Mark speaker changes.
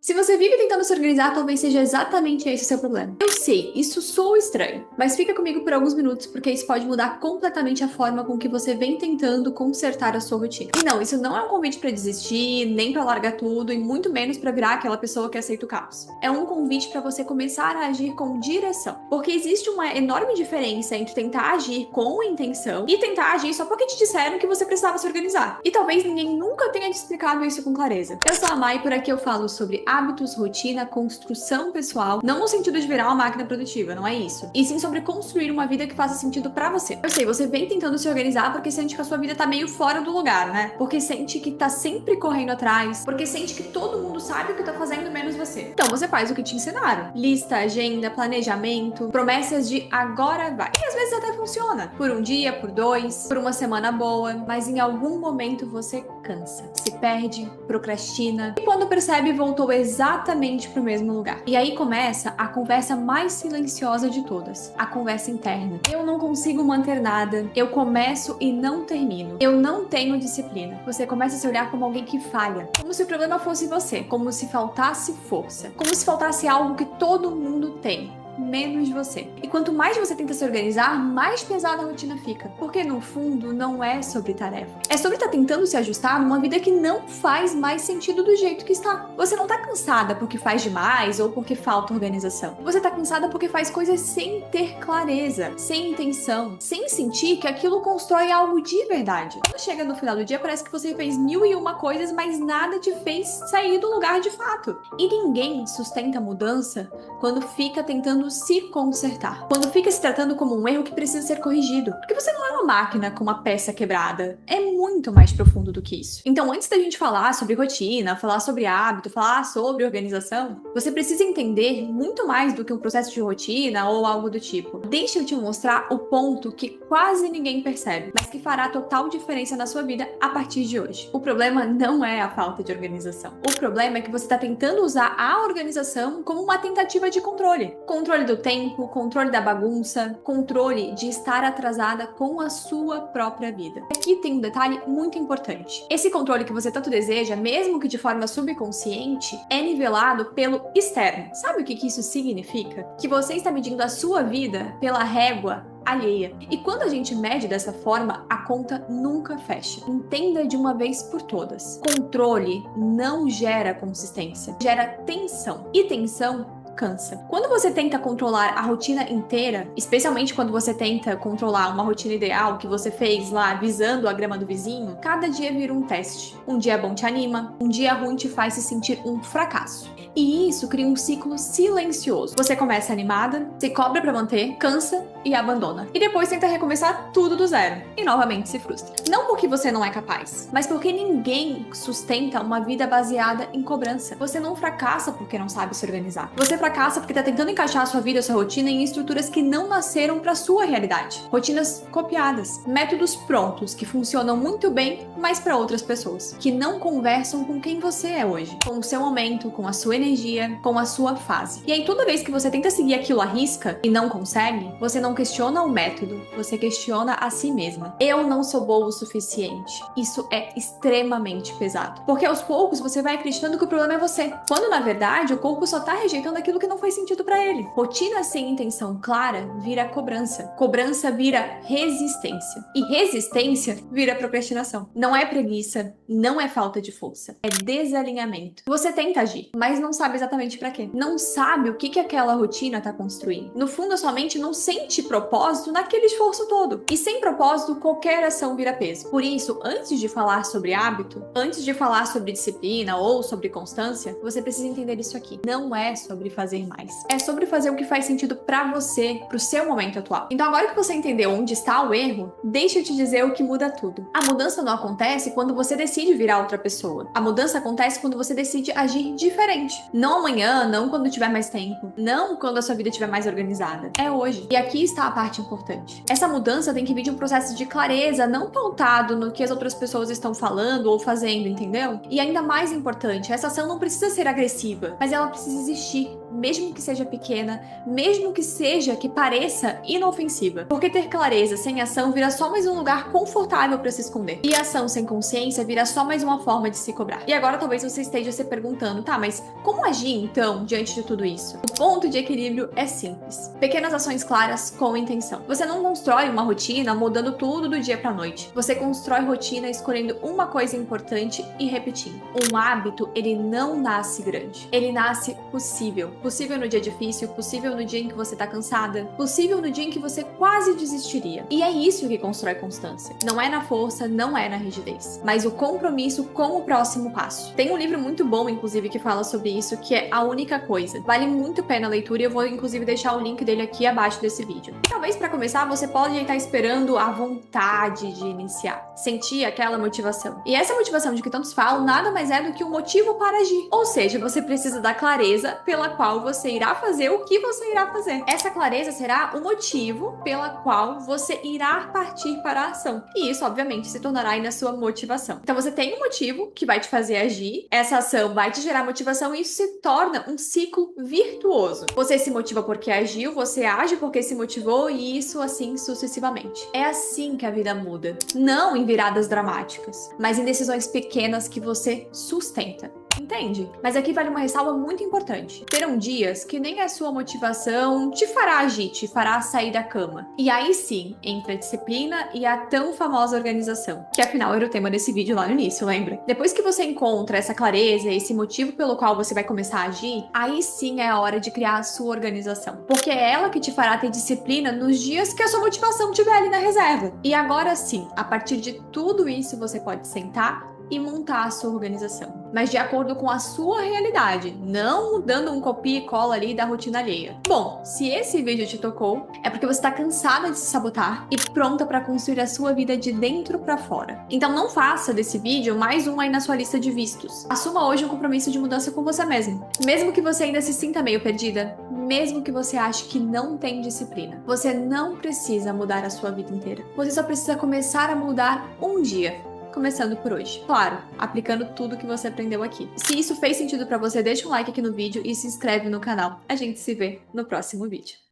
Speaker 1: Se você vive tentando se organizar, talvez seja exatamente esse o seu problema. Eu sei, isso soa estranho, mas fica comigo por alguns minutos porque isso pode mudar completamente a forma com que você vem tentando consertar a sua rotina. E não, isso não é um convite pra desistir, nem pra largar tudo e muito menos pra virar aquela pessoa que aceita o caos. É um convite pra você começar a agir com direção, porque existe uma enorme diferença entre tentar agir com intenção e tentar agir só porque te disseram que você precisava se organizar. E talvez ninguém nunca tenha te explicado isso com clareza. Eu sou a Mai e por aqui eu falo sobre hábitos, rotina, construção pessoal, não no sentido de virar uma máquina produtiva, não é isso. E sim sobre construir uma vida que faça sentido pra você. Eu sei, você vem tentando se organizar porque sente que a sua vida tá meio fora do lugar, né? Porque sente que tá sempre correndo atrás, porque sente que todo mundo sabe o que tá fazendo menos você. Então você faz o que te ensinaram. Lista, agenda, planejamento, promessas de agora vai. E às vezes até funciona. Por um dia, por dois, por uma semana boa, mas em algum momento você cansa, se perde, procrastina e quando percebe voltou exatamente pro mesmo lugar. E aí começa a conversa mais silenciosa de todas, a conversa interna. Eu não consigo manter nada, eu começo e não termino, eu não tenho disciplina. Você começa a se olhar como alguém que falha, como se o problema fosse você, como se faltasse força, como se faltasse algo que todo mundo tem, menos você. E quanto mais você tenta se organizar, mais pesada a rotina fica. Porque no fundo não é sobre tarefa. É sobre estar tentando se ajustar numa vida que não faz mais sentido do jeito que está. Você não tá cansada porque faz demais ou porque falta organização. Você tá cansada porque faz coisas sem ter clareza, sem intenção, sem sentir que aquilo constrói algo de verdade. Quando chega no final do dia, parece que você fez 1001 coisas, mas nada te fez sair do lugar de fato. E ninguém sustenta a mudança quando fica tentando se consertar. Quando fica se tratando como um erro que precisa ser corrigido. Porque você não é uma máquina com uma peça quebrada. É muito mais profundo do que isso. Então, antes da gente falar sobre rotina, falar sobre hábito, falar sobre organização, você precisa entender muito mais do que um processo de rotina ou algo do tipo. Deixa eu te mostrar o ponto que quase ninguém percebe, mas que fará total diferença na sua vida a partir de hoje. O problema não é a falta de organização. O problema é que você está tentando usar a organização como uma tentativa de controle. Controle do tempo, controle da bagunça, controle de estar atrasada com a sua própria vida. Aqui tem um detalhe muito importante. Esse controle que você tanto deseja, mesmo que de forma subconsciente, é nivelado pelo externo. Sabe o que isso significa? Que você está medindo a sua vida pela régua alheia. E quando a gente mede dessa forma, a conta nunca fecha. Entenda de uma vez por todas. Controle não gera consistência, gera tensão. E tensão cansa. Quando você tenta controlar a rotina inteira, especialmente quando você tenta controlar uma rotina ideal que você fez lá visando a grama do vizinho, cada dia vira um teste. Um dia bom te anima, um dia ruim te faz se sentir um fracasso. E isso cria um ciclo silencioso. Você começa animada, se cobra pra manter, cansa e abandona. E depois tenta recomeçar tudo do zero. E novamente se frustra. Não porque você não é capaz, mas porque ninguém sustenta uma vida baseada em cobrança. Você não fracassa porque não sabe se organizar. Você fracassa porque tá tentando encaixar a sua vida, a sua rotina em estruturas que não nasceram pra sua realidade. Rotinas copiadas, métodos prontos que funcionam muito bem, mas pra outras pessoas, que não conversam com quem você é hoje, com o seu momento, com a sua energia, com a sua fase. E aí toda vez que você tenta seguir aquilo à risca e não consegue, você não questiona o método, você questiona a si mesma. Eu não sou boa o suficiente. Isso é extremamente pesado. Porque aos poucos você vai acreditando que o problema é você, quando na verdade o corpo só tá rejeitando aquilo que não faz sentido pra ele. Rotina sem intenção clara vira cobrança. Cobrança vira resistência. E resistência vira procrastinação. Não é preguiça, não é falta de força, é desalinhamento. Você tenta agir, mas não sabe exatamente pra quê. Não sabe o que aquela rotina tá construindo. No fundo, a sua mente não sente propósito naquele esforço todo. E sem propósito, qualquer ação vira peso. Por isso, antes de falar sobre hábito, antes de falar sobre disciplina ou sobre constância, você precisa entender isso aqui. Não é sobre fazer mais. É sobre fazer o que faz sentido pra você, pro seu momento atual. Então, agora que você entendeu onde está o erro, deixa eu te dizer o que muda tudo. A mudança não acontece quando você decide virar outra pessoa. A mudança acontece quando você decide agir diferente. Não amanhã, não quando tiver mais tempo, não quando a sua vida estiver mais organizada. É hoje. E aqui está a parte importante. Essa mudança tem que vir de um processo de clareza, não pautado no que as outras pessoas estão falando ou fazendo, entendeu? E ainda mais importante, essa ação não precisa ser agressiva, mas ela precisa existir mesmo que seja pequena, mesmo que seja que pareça inofensiva. Porque ter clareza sem ação vira só mais um lugar confortável para se esconder. E ação sem consciência vira só mais uma forma de se cobrar. E agora talvez você esteja se perguntando, tá, mas como agir então diante de tudo isso? O ponto de equilíbrio é simples. Pequenas ações claras com intenção. Você não constrói uma rotina mudando tudo do dia pra noite. Você constrói rotina escolhendo uma coisa importante e repetindo. Um hábito, ele não nasce grande. Ele nasce possível. Possível no dia difícil, possível no dia em que você tá cansada, possível no dia em que você quase desistiria. E é isso que constrói constância. Não é na força, não é na rigidez, mas o compromisso com o próximo passo. Tem um livro muito bom, inclusive, que fala sobre isso, que é A Única Coisa. Vale muito a pena a leitura e eu vou, inclusive, deixar o link dele aqui abaixo desse vídeo. E talvez para começar, você pode estar esperando a vontade de iniciar. Sentir aquela motivação. E essa motivação de que tantos falam nada mais é do que um motivo para agir. Ou seja, você precisa da clareza pela qual você irá fazer o que você irá fazer. Essa clareza será o motivo pela qual você irá partir para a ação. E isso, obviamente, se tornará aí na sua motivação. Então você tem um motivo que vai te fazer agir, essa ação vai te gerar motivação e isso se torna um ciclo virtuoso. Você se motiva porque agiu, você age porque se motivou e isso assim sucessivamente. É assim que a vida muda. Não em viradas dramáticas, mas em decisões pequenas que você sustenta. Entende? Mas aqui vale uma ressalva muito importante. Terão dias que nem a sua motivação te fará agir, te fará sair da cama. E aí sim, entra a disciplina e a tão famosa organização, que afinal era o tema desse vídeo lá no início, lembra? Depois que você encontra essa clareza, esse motivo pelo qual você vai começar a agir, aí sim é a hora de criar a sua organização. Porque é ela que te fará ter disciplina nos dias que a sua motivação estiver ali na reserva. E agora sim, a partir de tudo isso, você pode sentar e montar a sua organização, mas de acordo com a sua realidade, não dando um copia e cola ali da rotina alheia. Bom, se esse vídeo te tocou, é porque você está cansada de se sabotar e pronta para construir a sua vida de dentro para fora. Então não faça desse vídeo mais um aí na sua lista de vistos. Assuma hoje um compromisso de mudança com você mesmo. Mesmo que você ainda se sinta meio perdida, mesmo que você ache que não tem disciplina, você não precisa mudar a sua vida inteira. Você só precisa começar a mudar um dia. Começando por hoje. Claro, aplicando tudo que você aprendeu aqui. Se isso fez sentido pra você, deixa um like aqui no vídeo e se inscreve no canal. A gente se vê no próximo vídeo.